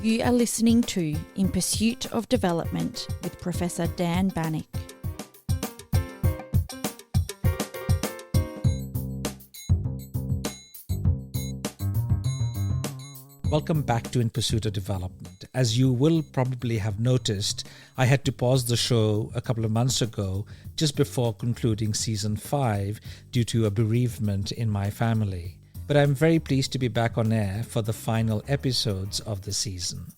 You are listening to In Pursuit of Development with Professor Dan Bannock. Welcome back to In Pursuit of Development. As you will probably have noticed, I had to pause the show a couple of months ago just before concluding Season 5 due to a bereavement in my family. But I'm very pleased to be back on air for the final episodes of the season.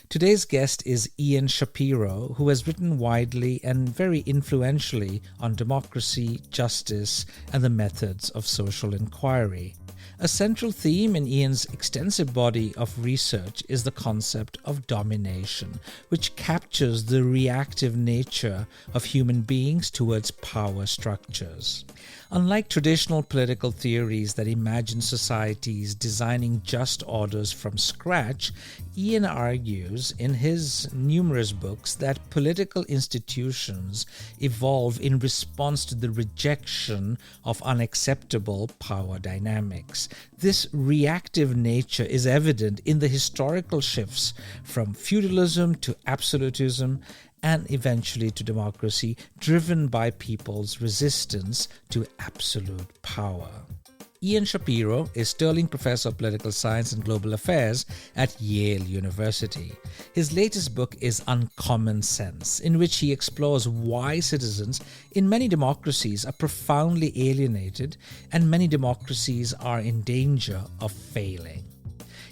Today's guest is Ian Shapiro, who has written widely and very influentially on democracy, justice, and the methods of social inquiry. A central theme in Ian's extensive body of research is the concept of domination, which captures the reactive nature of human beings towards power structures. Unlike traditional political theories that imagine societies designing just orders from scratch, Ian argues in his numerous books that political institutions evolve in response to the rejection of unacceptable power dynamics. This reactive nature is evident in the historical shifts from feudalism to absolutism and eventually to democracy, driven by people's resistance to absolute power. Ian Shapiro is Sterling Professor of Political Science and Global Affairs at Yale University. His latest book is Uncommon Sense, in which he explores why citizens in many democracies are profoundly alienated and many democracies are in danger of failing.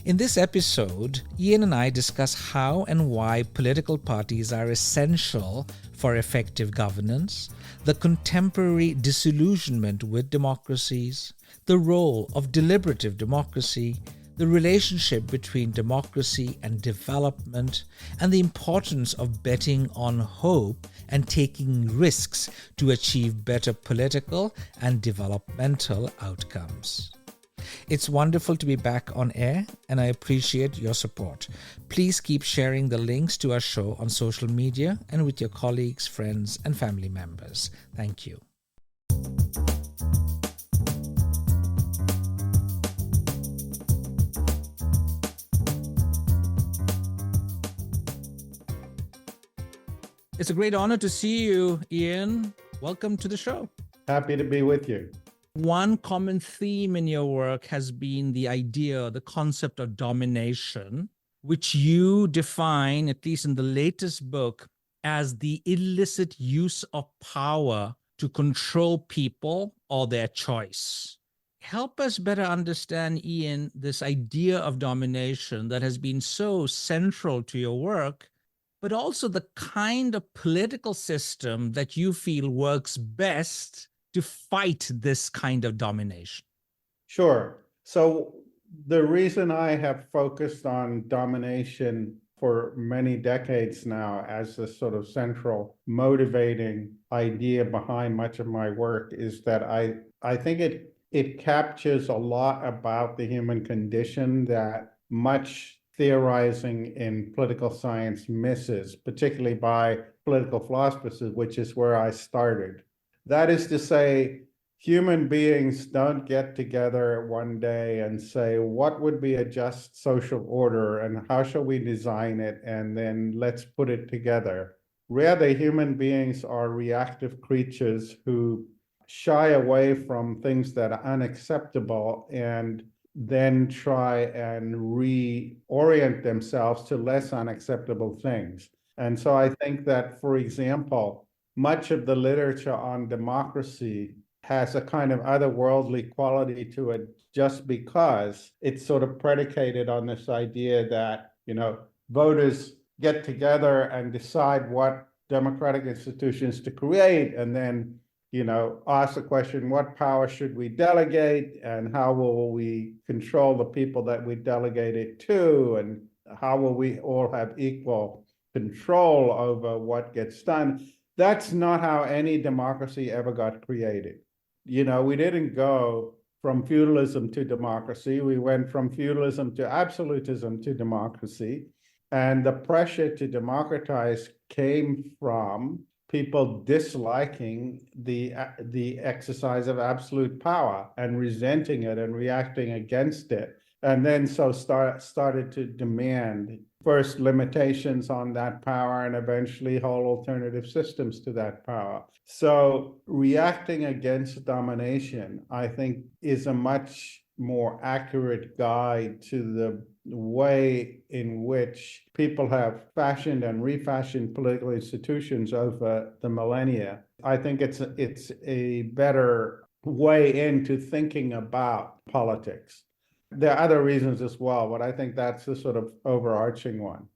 In this episode, Ian and I discuss how and why political parties are essential for effective governance, the contemporary disillusionment with democracies, the role of deliberative democracy, the relationship between democracy and development, and the importance of betting on hope and taking risks to achieve better political and developmental outcomes. It's wonderful to be back on air, and I appreciate your support. Please keep sharing the links to our show on social media and with your colleagues, friends, and family members. Thank you. It's a great honor to see you, Ian. Welcome to the show. Happy to be with you. One common theme in your work has been the idea, the concept of domination, which you define, at least in the latest book, as the illicit use of power to control people or their choice. Help us better understand, Ian, this idea of domination that has been so central to your work, but also the kind of political system that you feel works best to fight this kind of domination. Sure. So the reason I have focused on domination for many decades now as the sort of central motivating idea behind much of my work is that I think it captures a lot about the human condition that much theorizing in political science misses, particularly by political philosophers, which is where I started. That is to say, human beings don't get together one day and say, what would be a just social order and how shall we design it? And then let's put it together. Rather, human beings are reactive creatures who shy away from things that are unacceptable and then try and reorient themselves to less unacceptable things. And so I think that, for example, much of the literature on democracy has a kind of otherworldly quality to it just because it's sort of predicated on this idea that, voters get together and decide what democratic institutions to create and then, ask the question, what power should we delegate and how will we control the people that we delegate it to and how will we all have equal control over what gets done? That's not how any democracy ever got created. We didn't go from feudalism to democracy. We went from feudalism to absolutism to democracy. And the pressure to democratize came from people disliking the exercise of absolute power and resenting it and reacting against it. And then started to demand first limitations on that power and eventually whole alternative systems to that power. So reacting against domination, I think, is a much more accurate guide to the way in which people have fashioned and refashioned political institutions over the millennia. I think it's a better way into thinking about politics. There are other reasons as well, but I think that's the sort of overarching one.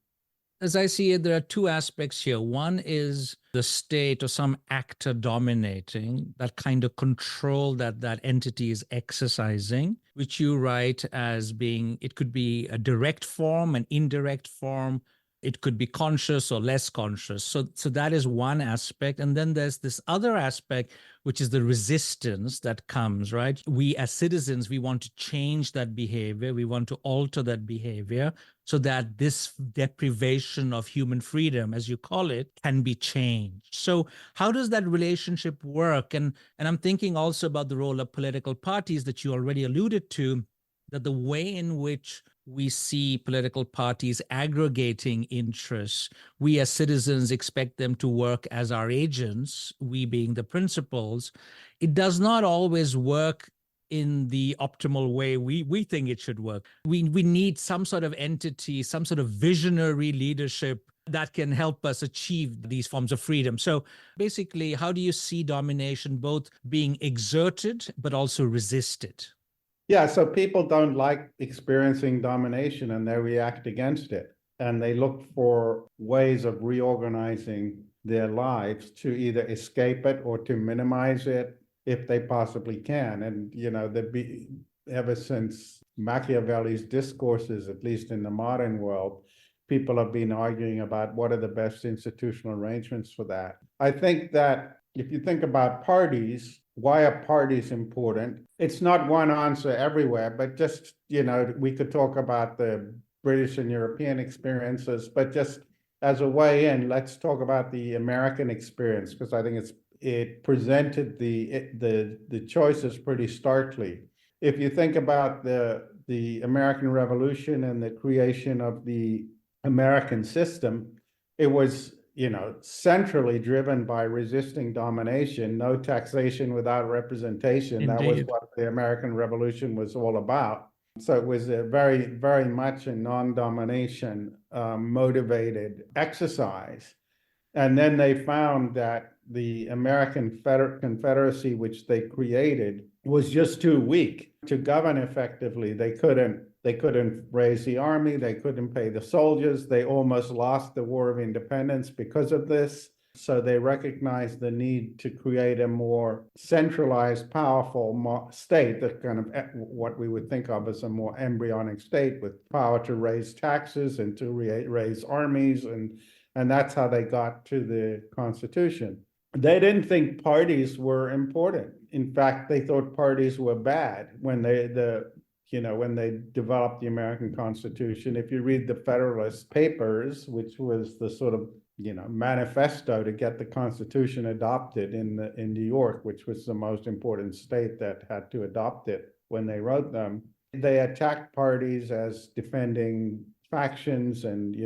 As I see it, there are two aspects here. One is the state or some actor dominating, that kind of control that that entity is exercising, which you write as being, it could be a direct form, an indirect form, it could be conscious or less conscious. So that is one aspect. And then there's this other aspect, which is the resistance that comes, right? We as citizens, we want to change that behavior. We want to alter that behavior so that this deprivation of human freedom, as you call it, can be changed. So how does that relationship work? And I'm thinking also about the role of political parties that you already alluded to, that the way in which we see political parties aggregating interests, we as citizens expect them to work as our agents, we being the principals. It does not always work in the optimal way we think it should work. We need some sort of entity, some sort of visionary leadership that can help us achieve these forms of freedom. So basically, how do you see domination both being exerted but also resisted? Yeah, so people don't like experiencing domination and they react against it. And they look for ways of reorganizing their lives to either escape it or to minimize it if they possibly can. And, ever since Machiavelli's discourses, at least in the modern world, people have been arguing about what are the best institutional arrangements for that. I think that if you think about parties, why are parties important? It's not one answer everywhere, but just, we could talk about the British and European experiences, but just as a way in, let's talk about the American experience, because I think it presented the choices pretty starkly. If you think about the American Revolution and the creation of the American system, it was centrally driven by resisting domination, no taxation without representation. Indeed. That was what the American Revolution was all about. So it was a very, very much a non-domination motivated exercise. And then they found that the American Confederacy, which they created, was just too weak to govern effectively. They couldn't raise the army. They couldn't pay the soldiers. They almost lost the War of Independence because of this. So they recognized the need to create a more centralized, powerful state, that kind of what we would think of as a more embryonic state with power to raise taxes and to raise armies. And that's how they got to the Constitution. They didn't think parties were important. In fact, they thought parties were bad when they developed the American Constitution. If you read the Federalist Papers, which was the sort of manifesto to get the Constitution adopted in New York, which was the most important state that had to adopt it when they wrote them, they attacked parties as defending factions and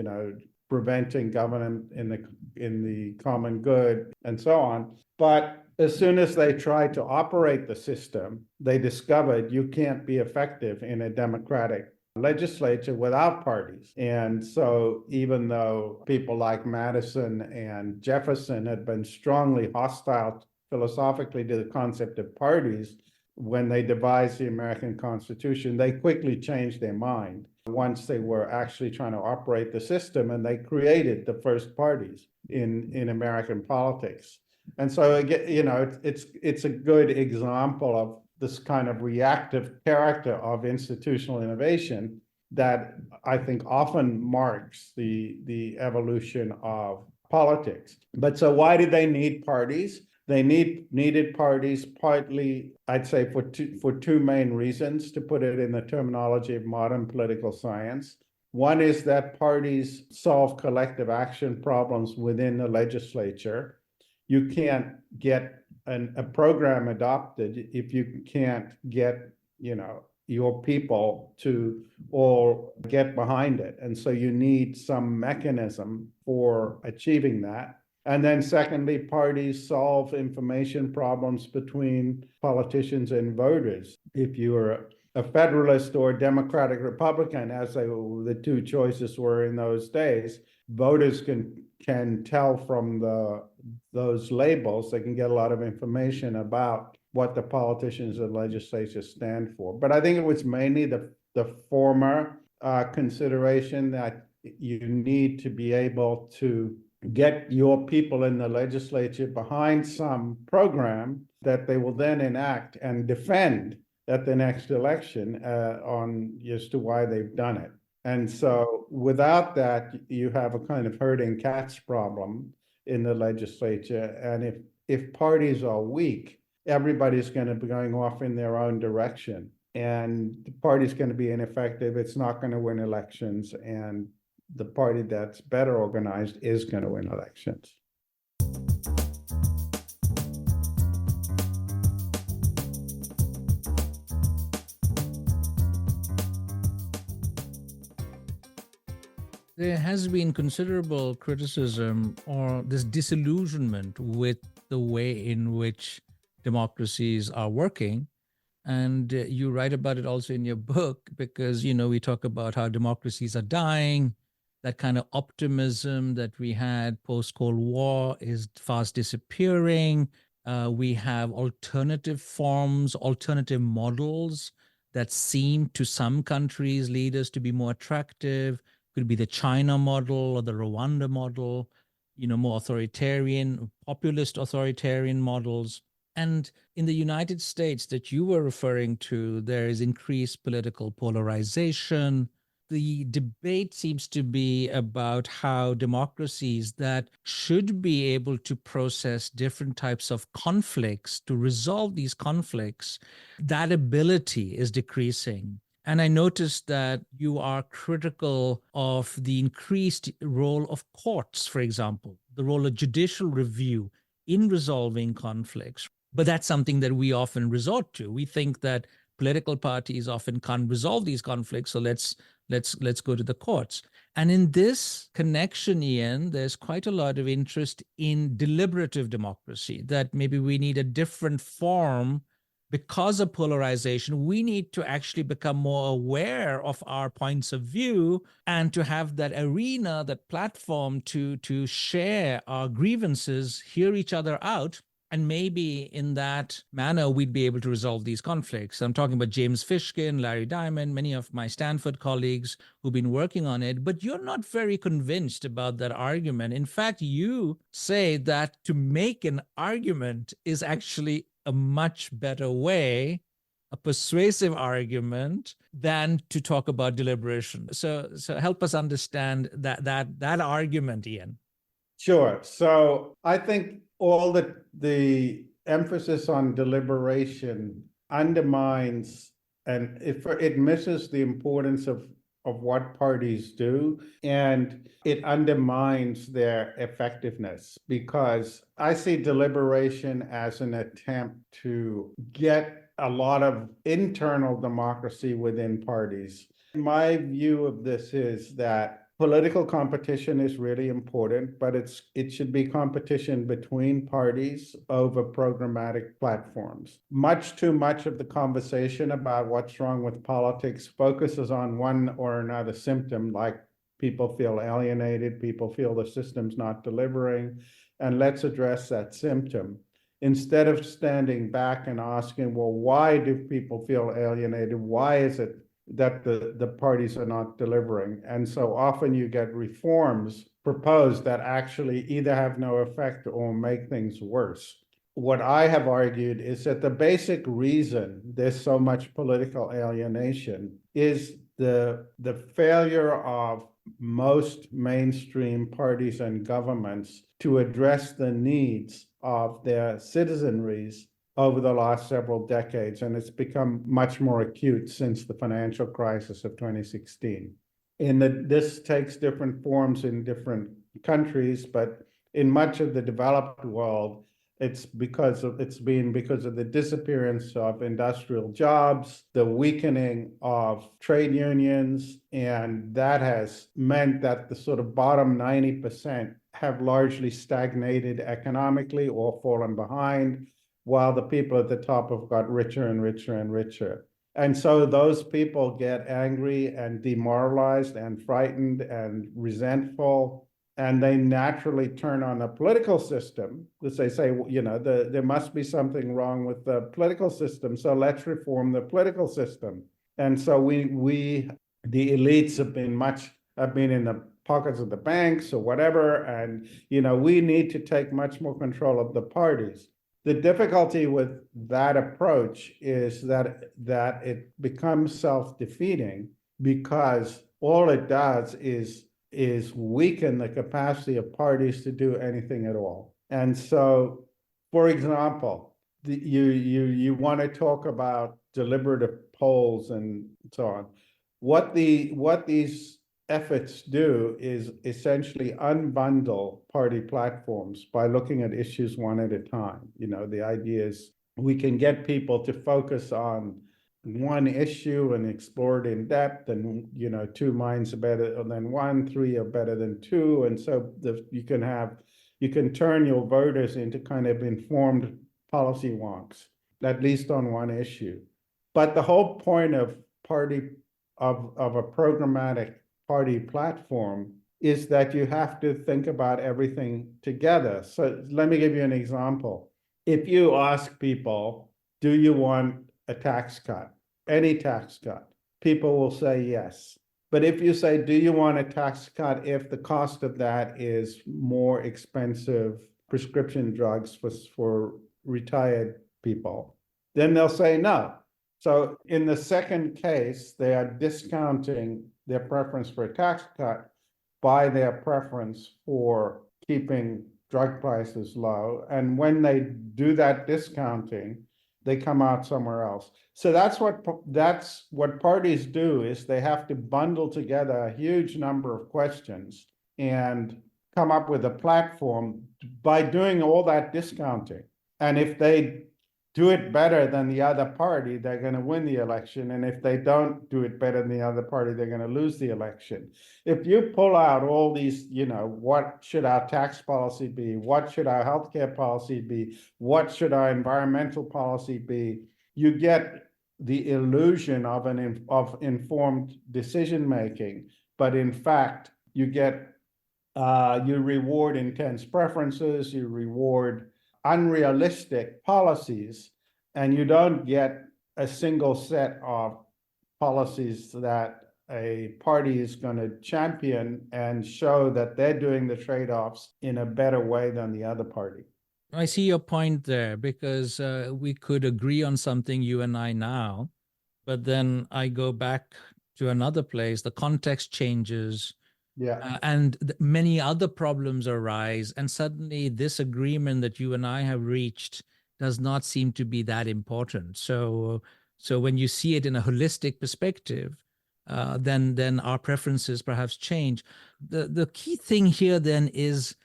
preventing government in the common good and so on. But as soon as they tried to operate the system, they discovered you can't be effective in a democratic legislature without parties. And so even though people like Madison and Jefferson had been strongly hostile philosophically to the concept of parties, when they devised the American Constitution, they quickly changed their mind once they were actually trying to operate the system, and they created the first parties in American politics. And so again, it's a good example of this kind of reactive character of institutional innovation that I think often marks the evolution of politics. But so why did they need parties? They needed parties partly, I'd say, for two main reasons, to put it in the terminology of modern political science. One is that parties solve collective action problems within the legislature. You can't get a program adopted if you can't get, your people to all get behind it. And so you need some mechanism for achieving that. And then secondly, parties solve information problems between politicians and voters. If you're a Federalist or a Democratic Republican, as the two choices were in those days, voters can tell from those labels. They can get a lot of information about what the politicians and legislatures stand for. But I think it was mainly the former consideration that you need to be able to get your people in the legislature behind some program that they will then enact and defend at the next election on as to why they've done it. And so without that, you have a kind of herding cats problem in the legislature. And if parties are weak, everybody's going to be going off in their own direction. And the party's going to be ineffective. It's not going to win elections. And the party that's better organized is going to win elections. There has been considerable criticism or this disillusionment with the way in which democracies are working. And you write about it also in your book because, we talk about how democracies are dying. That kind of optimism that we had post-Cold War is fast disappearing. We have alternative forms, alternative models that seem to some countries' leaders to be more attractive. Could be the China model or the Rwanda model, more authoritarian, populist authoritarian models. And in the United States that you were referring to, there is increased political polarization. The debate seems to be about how democracies that should be able to process different types of conflicts, to resolve these conflicts, that ability is decreasing. And I noticed that you are critical of the increased role of courts, for example, the role of judicial review in resolving conflicts. But that's something that we often resort to. We think that political parties often can't resolve these conflicts, so let's go to the courts. And in this connection, Ian, there's quite a lot of interest in deliberative democracy, that maybe we need a different form. Because of polarization, we need to actually become more aware of our points of view and to have that arena, that platform to share our grievances, hear each other out. And maybe in that manner, we'd be able to resolve these conflicts. I'm talking about James Fishkin, Larry Diamond, many of my Stanford colleagues who've been working on it. But you're not very convinced about that argument. In fact, you say that to make an argument is actually a much better way, a persuasive argument, than to talk about deliberation. So help us understand that argument, Ian. Sure. So I think all the emphasis on deliberation undermines and it misses the importance of what parties do, and it undermines their effectiveness, because I see deliberation as an attempt to get a lot of internal democracy within parties. My view of this is that political competition is really important, but it should be competition between parties over programmatic platforms. Much too much of the conversation about what's wrong with politics focuses on one or another symptom, like people feel alienated, people feel the system's not delivering, and let's address that symptom. Instead of standing back and asking, well, why do people feel alienated? Why is it that the parties are not delivering? And so often you get reforms proposed that actually either have no effect or make things worse. What I have argued is that the basic reason there's so much political alienation is the failure of most mainstream parties and governments to address the needs of their citizenries over the last several decades, and it's become much more acute since the financial crisis of 2016. This takes different forms in different countries, but in much of the developed world, It's because of the disappearance of industrial jobs, the weakening of trade unions, and that has meant that the sort of bottom 90% have largely stagnated economically or fallen behind, while the people at the top have got richer and richer and richer. And so those people get angry and demoralized and frightened and resentful, and they naturally turn on the political system because they say, there must be something wrong with the political system, so let's reform the political system. And so the elites have been in the pockets of the banks or whatever, and we need to take much more control of the parties. The difficulty with that approach is that it becomes self-defeating, because all it does is weaken the capacity of parties to do anything at all. And so, for example, you want to talk about deliberative polls and so on. What these efforts do is essentially unbundle party platforms by looking at issues one at a time. The idea is we can get people to focus on one issue and explore it in depth, and two minds are better than one, three are better than two, and so you can turn your voters into kind of informed policy wonks, at least on one issue. But the whole point of a programmatic party platform is that you have to think about everything together. So let me give you an example. If you ask people, do you want a tax cut, any tax cut, people will say yes. But if you say, do you want a tax cut if the cost of that is more expensive prescription drugs for retired people, then they'll say no. So in the second case, they are discounting their preference for a tax cut by their preference for keeping drug prices low. And when they do that discounting, they come out somewhere else. So that's what parties do, is they have to bundle together a huge number of questions and come up with a platform by doing all that discounting. And if they do it better than the other party, they're going to win the election. And if they don't do it better than the other party, they're going to lose the election. If you pull out all these, what should our tax policy be? What should our healthcare policy be? What should our environmental policy be? You get the illusion of informed decision making, but in fact, you reward intense preferences, you reward unrealistic policies, and you don't get a single set of policies that a party is going to champion and show that they're doing the trade-offs in a better way than the other party. I see your point there, because we could agree on something, you and I, now, but then I go back to another place, the context changes. Yeah. And many other problems arise, and suddenly this agreement that you and I have reached does not seem to be that important. So when you see it in a holistic perspective, then our preferences perhaps change. The key thing here then is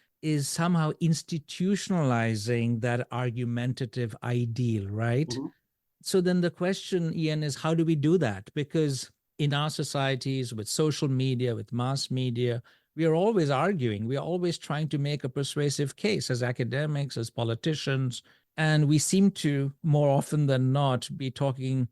somehow institutionalizing that argumentative ideal, right? Mm-hmm. So then the question, Ian, is how do we do that? Because in our societies, with social media, with mass media, we are always arguing. We are always trying to make a persuasive case as academics, as politicians, and we seem to, more often than not, be talking,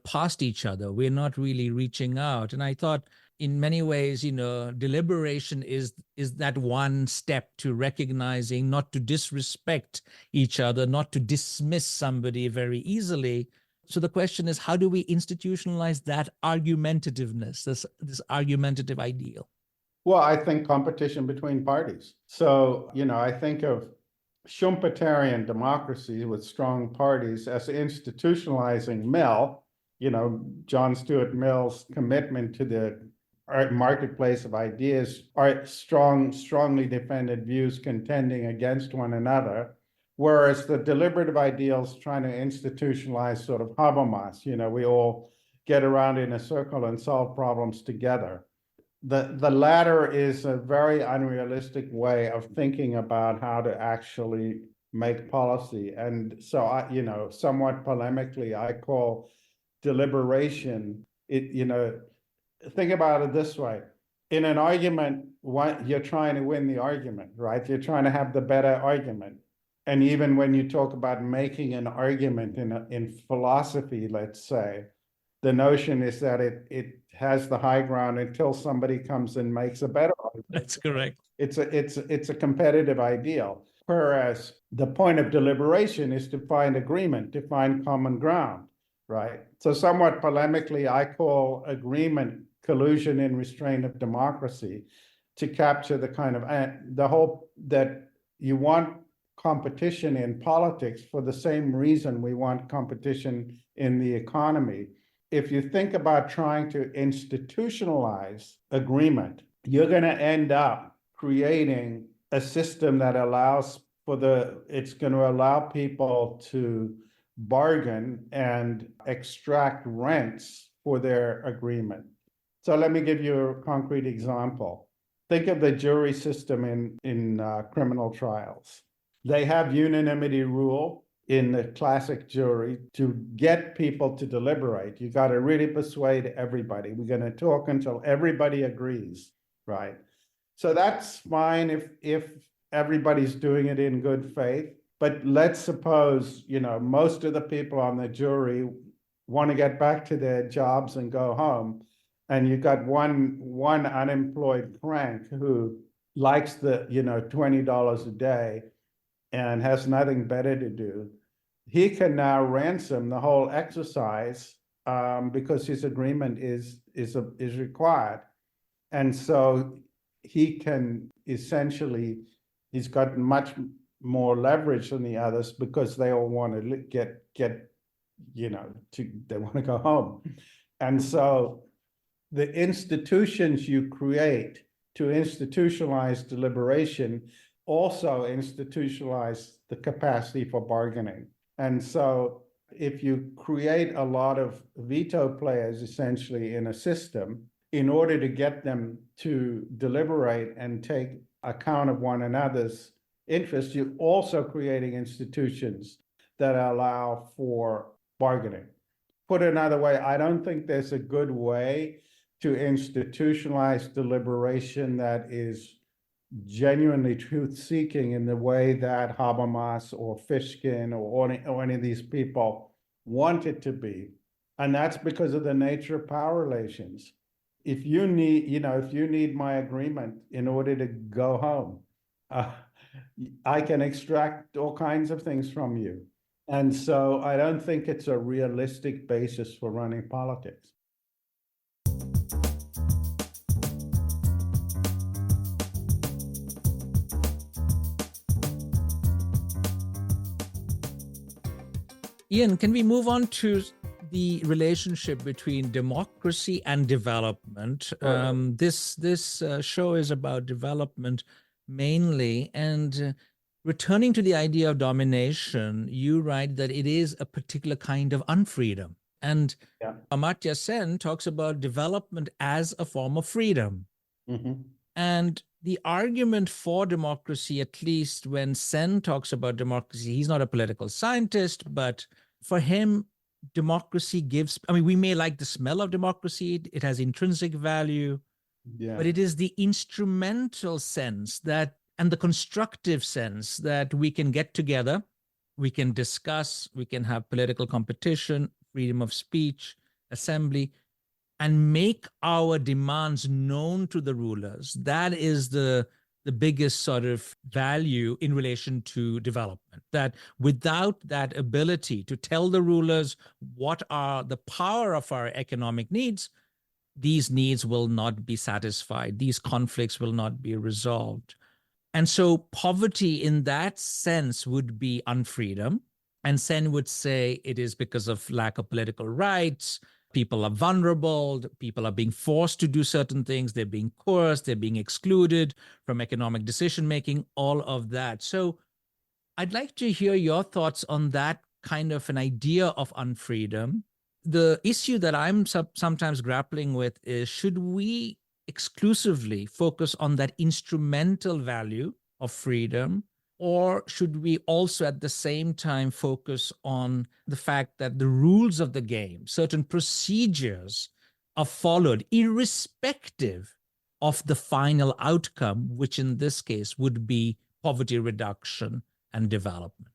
past each other. We're not really reaching out. And I thought, in many ways, deliberation is that one step to recognizing, not to disrespect each other, not to dismiss somebody very easily. So the question is, how do we institutionalize that argumentativeness, this argumentative ideal? Well, I think competition between parties. So, I think of Schumpeterian democracy with strong parties as institutionalizing Mill, John Stuart Mill's commitment to the marketplace of ideas, are strongly defended views contending against one another. Whereas the deliberative ideals trying to institutionalize sort of Habermas, we all get around in a circle and solve problems together. The latter is a very unrealistic way of thinking about how to actually make policy. And so somewhat polemically, I call deliberation, think about it this way. In an argument, you're trying to win the argument, right? You're trying to have the better argument. And even when you talk about making an argument in philosophy, let's say, the notion is that it has the high ground until somebody comes and makes a better argument. That's correct. It's a competitive ideal. Whereas the point of deliberation is to find agreement, to find common ground, right? So somewhat polemically, I call agreement collusion in restraint of democracy, to capture the kind of the hope that you want competition in politics for the same reason we want competition in the economy. If you think about trying to institutionalize agreement, you're going to end up creating a system that it's going to allow people to bargain and extract rents for their agreement. So let me give you a concrete example. Think of the jury system in criminal trials. They have unanimity rule in the classic jury. To get people to deliberate, you got to really persuade everybody. We're going to talk until everybody agrees, right? So that's fine if everybody's doing it in good faith. But let's suppose, most of the people on the jury want to get back to their jobs and go home. And you got one unemployed crank who likes the, $20 a day and has nothing better to do. He can now ransom the whole exercise because his agreement is required. And so he can essentially, he's got much more leverage than the others because they all want to they want to go home. And so the institutions you create to institutionalize deliberation also institutionalize the capacity for bargaining. And so if you create a lot of veto players essentially in a system, in order to get them to deliberate and take account of one another's interests, you're also creating institutions that allow for bargaining. Put another way, I don't think there's a good way to institutionalize deliberation that is genuinely truth-seeking in the way that Habermas or Fishkin or any of these people want it to be. And that's because of the nature of power relations. If you need my agreement in order to go home, I can extract all kinds of things from you. And so I don't think it's a realistic basis for running politics. Ian, can we move on to the relationship between democracy and development? This show is about development mainly, and returning to the idea of domination, you write that it is a particular kind of unfreedom. And Amartya Sen talks about development as a form of freedom. Mm-hmm. And the argument for democracy, at least when Sen talks about democracy, he's not a political scientist, but for him, democracy gives, we may like the smell of democracy, it has intrinsic value, but it is the instrumental sense that, and the constructive sense that we can get together, we can discuss, we can have political competition, freedom of speech, assembly, and make our demands known to the rulers. That is the biggest sort of value in relation to development, that without that ability to tell the rulers what are the power of our economic needs, these needs will not be satisfied. These conflicts will not be resolved. And so poverty in that sense would be unfreedom. And Sen would say it is because of lack of political rights. People are vulnerable, people are being forced to do certain things, they're being coerced, they're being excluded from economic decision-making, all of that. So I'd like to hear your thoughts on that kind of an idea of unfreedom. The issue that I'm sometimes grappling with is, should we exclusively focus on that instrumental value of freedom, Or should we also at the same time focus on the fact that the rules of the game, certain procedures are followed irrespective of the final outcome, which in this case would be poverty reduction and development?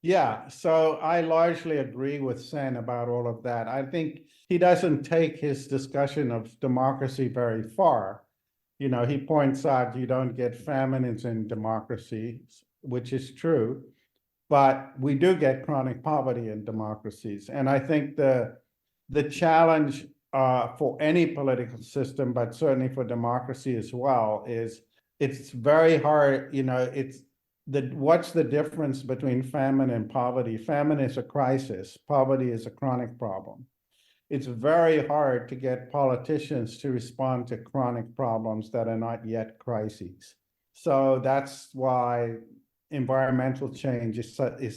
Yeah, so I largely agree with Sen about all of that. I think he doesn't take his discussion of democracy very far. He points out you don't get famines in democracies, which is true, but we do get chronic poverty in democracies. And I think the challenge for any political system, but certainly for democracy as well, is it's very hard. What's the difference between famine and poverty? Famine is a crisis. Poverty is a chronic problem. It's very hard to get politicians to respond to chronic problems that are not yet crises. So that's why environmental change is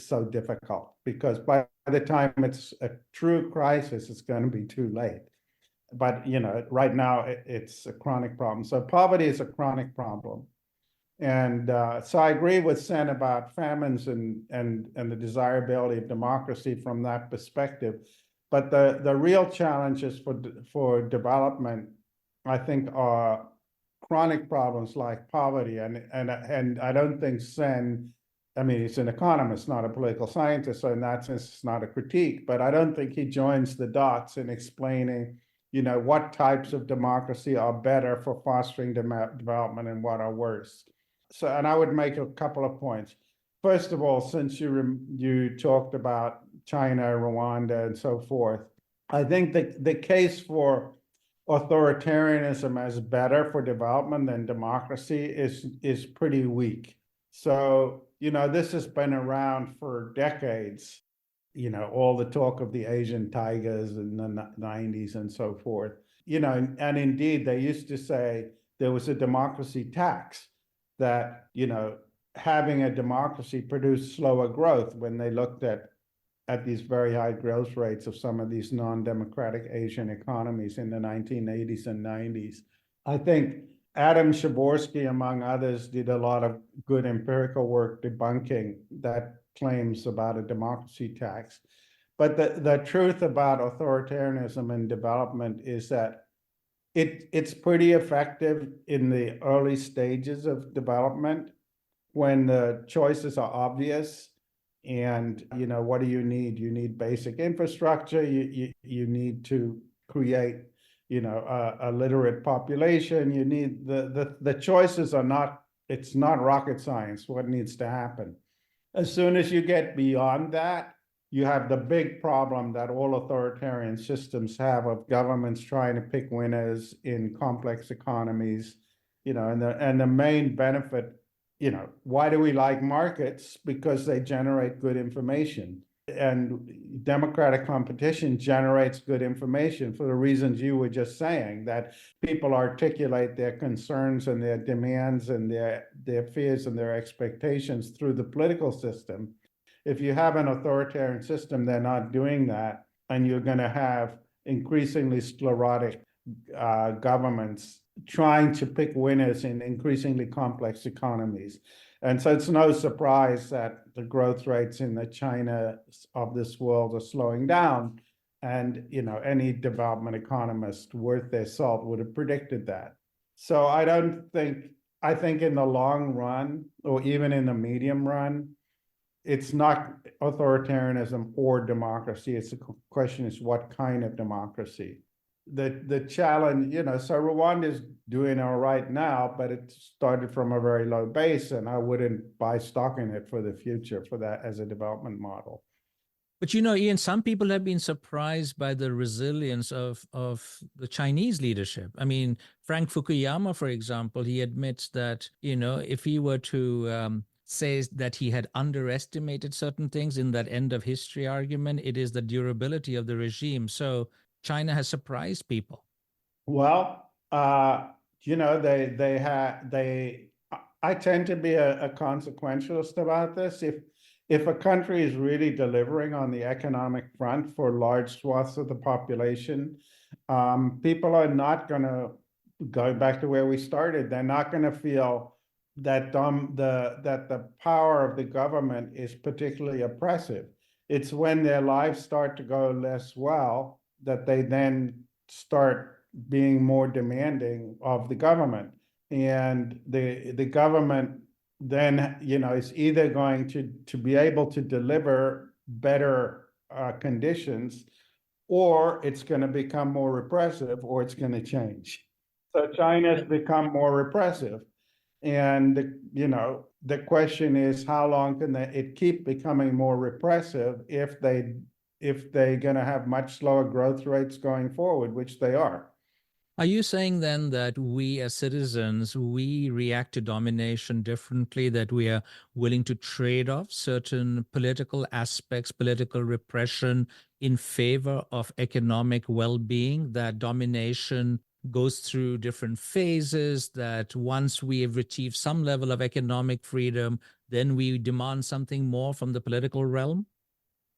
so difficult, because by the time it's a true crisis, it's going to be too late. But right now it's a chronic problem. So poverty is a chronic problem. And so I agree with Sen about famines and the desirability of democracy from that perspective. But the real challenges for development, I think, are chronic problems like poverty. And I don't think Sen, I mean, he's an economist, not a political scientist, so in that sense, it's not a critique. But I don't think he joins the dots in explaining, what types of democracy are better for fostering development and what are worse. So, and I would make a couple of points. First of all, since you talked about China, Rwanda, and so forth, I think that the case for authoritarianism as better for development than democracy is pretty weak. So, this has been around for decades. All the talk of the Asian tigers in the 90s and so forth. And indeed, they used to say there was a democracy tax, that having a democracy produced slower growth when they looked at these very high growth rates of some of these non-democratic Asian economies in the 1980s and 90s. I think Adam Shaborsky, among others, did a lot of good empirical work debunking that claims about a democracy tax. But the truth about authoritarianism and development is that it's pretty effective in the early stages of development when the choices are obvious. And what do you need? You need basic infrastructure. You need to create a literate population. You need the choices are not, it's not rocket science what needs to happen. As soon as you get beyond that, you have the big problem that all authoritarian systems have of governments trying to pick winners in complex economies, and the main benefit, why do we like markets? Because they generate good information. And democratic competition generates good information for the reasons you were just saying, that people articulate their concerns and their demands and their fears and their expectations through the political system. If you have an authoritarian system, they're not doing that, and you're going to have increasingly sclerotic governments trying to pick winners in increasingly complex economies. And so it's no surprise that the growth rates in the China of this world are slowing down. And any development economist worth their salt would have predicted that. So I think in the long run, or even in the medium run, it's not authoritarianism or democracy. It's the question is what kind of democracy. The challenge, so Rwanda is doing all right now, but it started from a very low base, and I wouldn't buy stock in it for the future for that as a development model. But Ian, some people have been surprised by the resilience of the Chinese leadership. I mean, Frank Fukuyama, for example, he admits that, if he were to says that he had underestimated certain things in that end of history argument, it is the durability of the regime. So China has surprised people. Well, I tend to be a consequentialist about this. If a country is really delivering on the economic front for large swaths of the population, people are not going to go back to where we started. They're not going to feel that the power of the government is particularly oppressive. It's when their lives start to go less well that they then start being more demanding of the government. And the government then, is either going to be able to deliver better conditions, or it's going to become more repressive, or it's going to change. So China's become more repressive. And the question is, how long can it keep becoming more repressive if they're going to have much slower growth rates going forward, which they are. Are you saying then that we as citizens, we react to domination differently, that we are willing to trade off certain political aspects, political repression in favor of economic well-being, that domination goes through different phases, that once we have achieved some level of economic freedom, then we demand something more from the political realm?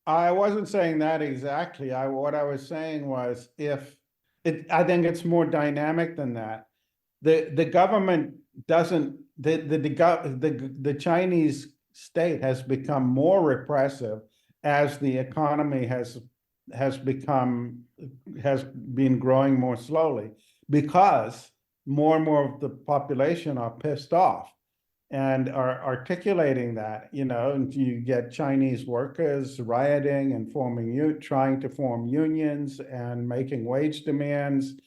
I wasn't saying that exactly. What I was saying was, I think it's more dynamic than that. The government doesn't, the Chinese state has become more repressive as the economy has been growing more slowly, because more and more of the population are pissed off and are articulating that, and you get Chinese workers rioting and trying to form unions and making wage demands.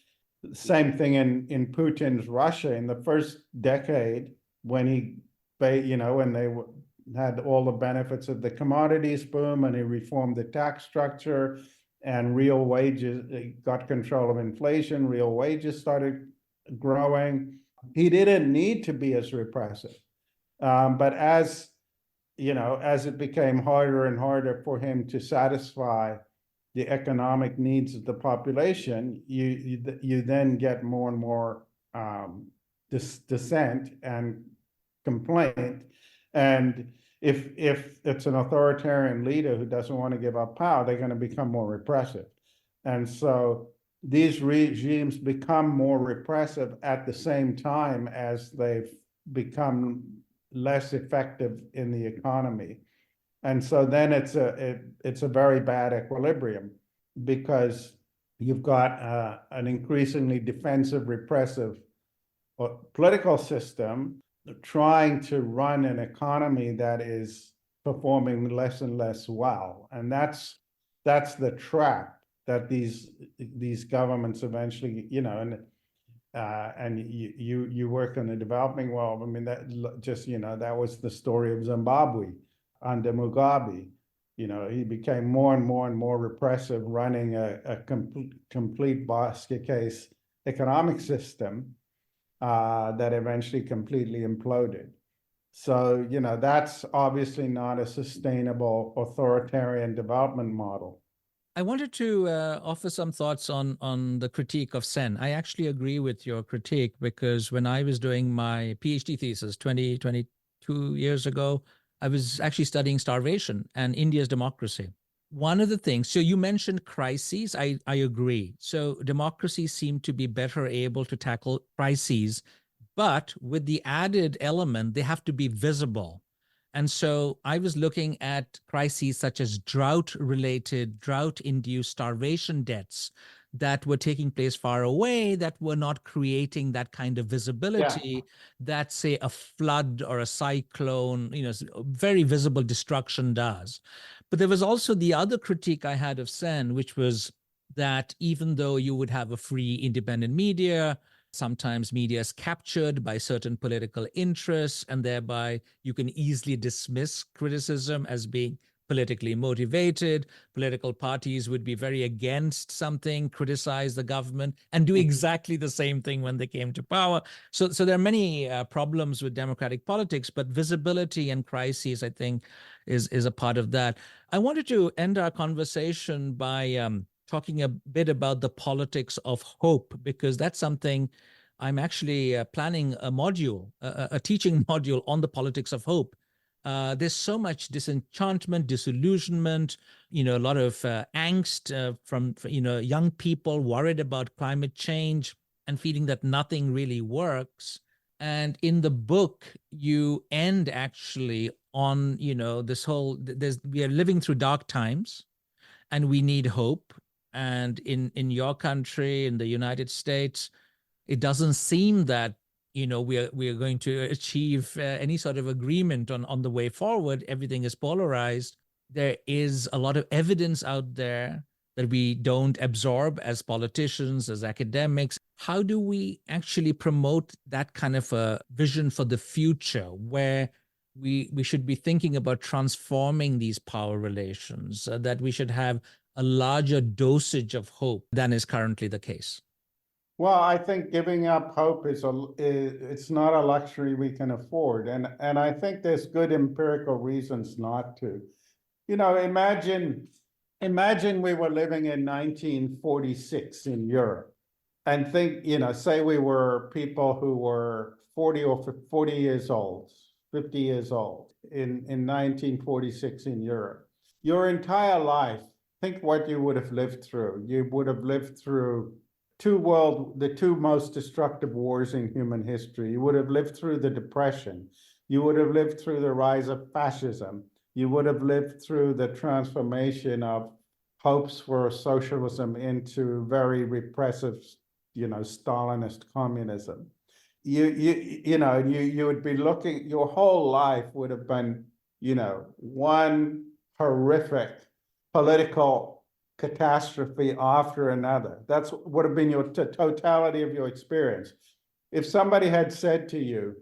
Same thing in Putin's Russia in the first decade, when when they had all the benefits of the commodities boom, and he reformed the tax structure, and real wages, got control of inflation, real wages started growing. He didn't need to be as repressive. But as it became harder and harder for him to satisfy the economic needs of the population, you then get more and more dissent and complaint. And if it's an authoritarian leader who doesn't want to give up power, they're going to become more repressive. And so these regimes become more repressive at the same time as they've become less effective in the economy. And so then it's a very bad equilibrium, because you've got an increasingly defensive, repressive political system trying to run an economy that is performing less and less well. And that's the trap that these governments eventually, and you work in the developing world. I mean, that was the story of Zimbabwe under Mugabe. He became more and more repressive, running a complete basket case economic system that eventually completely imploded. So, that's obviously not a sustainable authoritarian development model. I wanted to offer some thoughts on the critique of Sen. I actually agree with your critique, because when I was doing my PhD thesis 22 years ago, I was actually studying starvation and India's democracy. One of the things, so you mentioned crises, I agree. So democracies seem to be better able to tackle crises, but with the added element, they have to be visible. And so I was looking at crises such as drought-related, drought-induced starvation deaths that were taking place far away, that were not creating that kind of visibility that, say, a flood or a cyclone, very visible destruction does. But there was also the other critique I had of Sen, which was that even though you would have a free, independent media, sometimes media is captured by certain political interests, and thereby you can easily dismiss criticism as being politically motivated. Political parties would be very against something, criticize the government, and do exactly the same thing when they came to power. So there are many problems with democratic politics, but visibility and crises, I think, is a part of that. I wanted to end our conversation by talking a bit about the politics of hope, because that's something I'm actually planning a module, a teaching module on the politics of hope. There's so much disenchantment, disillusionment, a lot of angst from young people worried about climate change and feeling that nothing really works. And in the book, you end actually on, this whole, we are living through dark times and we need hope. And in your country, in the United States, it doesn't seem that we are going to achieve any sort of agreement on the way forward. Everything is polarized. There is a lot of evidence out there that we don't absorb as politicians, as academics. How do we actually promote that kind of a vision for the future where we should be thinking about transforming these power relations, that we should have a larger dosage of hope than is currently the case? Well, I think giving up hope it's not a luxury we can afford, and I think there's good empirical reasons not to. Imagine we were living in 1946 in Europe, and say we were people who were 40 years old, 50 years old in 1946 in Europe. Your entire life, think what you would have lived through. You would have lived through the two most destructive wars in human history. You would have lived through the Depression. You would have lived through the rise of fascism. You would have lived through the transformation of hopes for socialism into very repressive, Stalinist communism. You would be looking, your whole life would have been, one horrific political catastrophe after another. That's would have been your totality of your experience. If somebody had said to you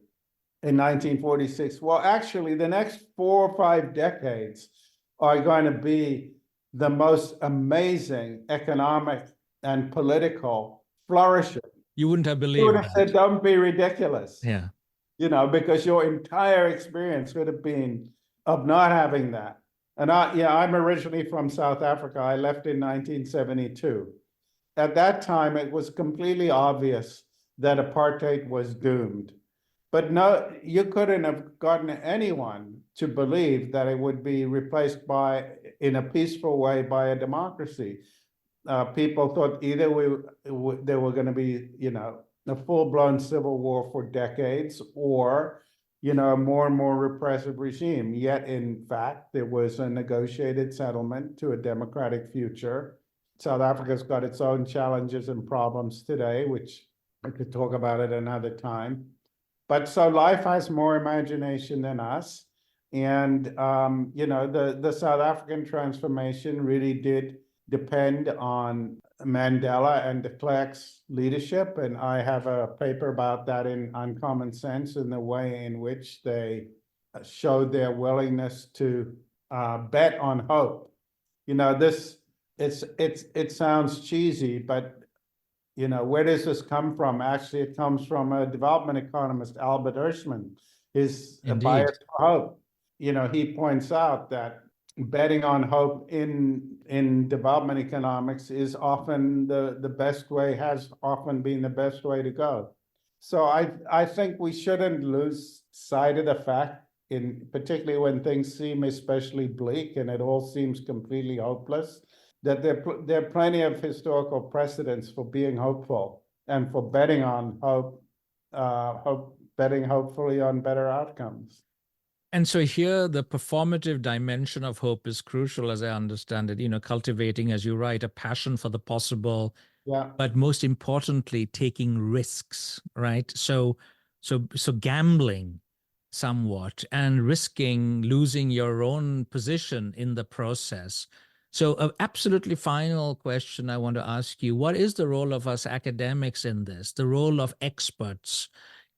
in 1946, well, actually, the next 4 or 5 decades are going to be the most amazing economic and political flourishing, you wouldn't have believed. You would have said, don't be ridiculous. Yeah. Because your entire experience would have been of not having that. And I'm originally from South Africa. I left in 1972. At that time, it was completely obvious that apartheid was doomed. But no, you couldn't have gotten anyone to believe that it would be replaced in a peaceful way by a democracy. People thought either there were going to be, a full-blown civil war for decades, or more and more repressive regime. Yet, in fact, there was a negotiated settlement to a democratic future. South Africa's got its own challenges and problems today, which I could talk about at another time. But so life has more imagination than us. And, the South African transformation really did depend on Mandela and de Klerk's leadership, and I have a paper about that in Uncommon Sense, in the way in which they showed their willingness to bet on hope. It sounds cheesy, but where does this come from? Actually, it comes from a development economist, Albert Hirschman, his bias for hope. He points out that betting on hope in development economics is often the best way, has often been the best way to go. So I think we shouldn't lose sight of the fact, particularly when things seem especially bleak and it all seems completely hopeless, that there are plenty of historical precedents for being hopeful and for betting on hope, betting hopefully on better outcomes. And so here, the performative dimension of hope is crucial, as I understand it, cultivating, as you write, a passion for the possible, but most importantly, taking risks, right? So gambling somewhat and risking losing your own position in the process. So an absolutely final question I want to ask you, what is the role of us academics in this, the role of experts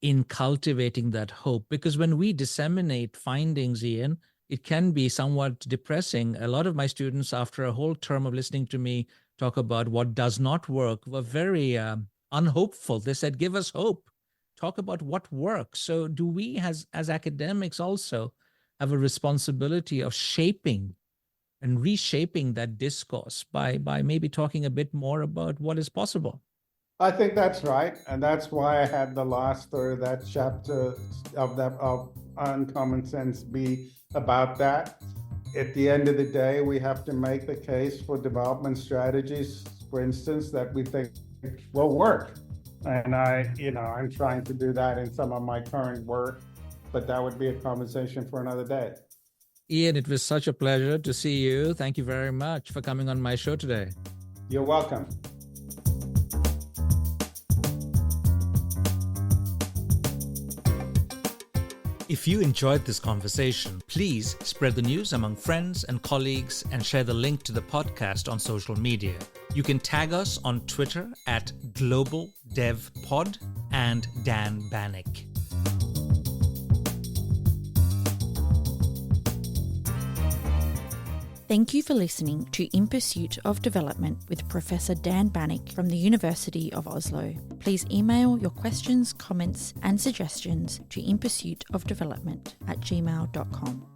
in cultivating that hope? Because when we disseminate findings, Ian, it can be somewhat depressing. A lot of my students, after a whole term of listening to me talk about what does not work, were very unhopeful. They said, give us hope. Talk about what works. So do we as academics also have a responsibility of shaping and reshaping that discourse by maybe talking a bit more about what is possible? I think that's right, and that's why I had the last third of that chapter of Uncommon Sense be about that. At the end of the day, we have to make the case for development strategies, for instance, that we think will work. And I'm trying to do that in some of my current work, but that would be a conversation for another day. Ian, it was such a pleasure to see you. Thank you very much for coming on my show today. You're welcome. If you enjoyed this conversation, please spread the news among friends and colleagues and share the link to the podcast on social media. You can tag us on Twitter at GlobalDevPod and Dan Bannock. Thank you for listening to In Pursuit of Development with Professor Dan Bannock from the University of Oslo. Please email your questions, comments and suggestions to inpursuitofdevelopment@gmail.com.